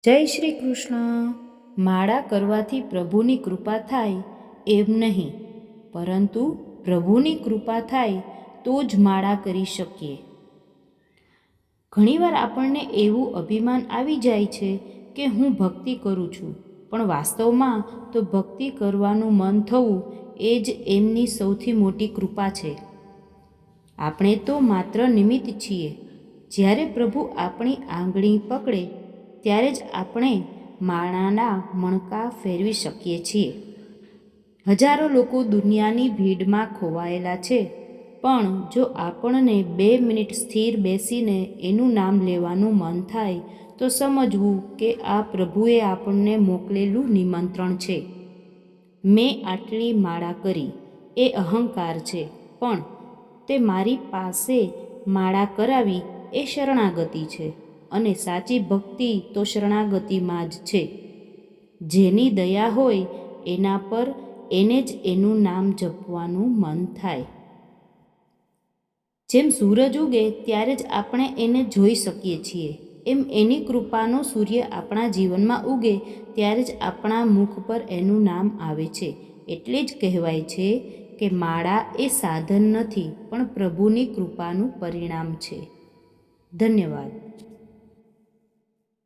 જય શ્રી કૃષ્ણ। માળા કરવાથી પ્રભુની કૃપા થાય એમ નહીં, પરંતુ પ્રભુની કૃપા થાય તો જ માળા કરી શકીએ। ઘણીવાર આપણને એવું અભિમાન આવી જાય છે કે હું ભક્તિ કરું છું, પણ વાસ્તવમાં તો ભક્તિ કરવાનું મન થવું એ જ એમની સૌથી મોટી કૃપા છે। આપણે તો માત્ર નિમિત્ત છીએ। જ્યારે પ્રભુ આપણી આંગળી પકડે ત્યારે જ આપણે માળાના મણકા ફેરવી શકીએ છીએ। હજારો લોકો દુનિયાની ભીડમાં ખોવાયેલા છે, પણ જો આપણને 2 મિનિટ સ્થિર બેસીને એનું નામ લેવાનું મન થાય તો સમજવું કે આ પ્રભુએ આપણને મોકલેલું નિમંત્રણ છે। મેં આટલી માળા કરી એ અહંકાર છે, પણ તે મારી પાસે માળા કરાવી એ શરણાગતિ છે, અને સાચી ભક્તિ તો શરણાગતિમાં જ છે। જેની દયા હોય એના પર એને જ એનું નામ જપવાનું મન થાય। જેમ સૂરજ ઉગે ત્યારે જ આપણે એને જોઈ શકીએ છીએ, એમ એની કૃપાનો સૂર્ય આપણા જીવનમાં ઉગે ત્યારે જ આપણા મુખ પર એનું નામ આવે છે। એટલે જ કહેવાય છે કે માળા એ સાધન નથી, પણ પ્રભુની કૃપાનું પરિણામ છે। ધન્યવાદ।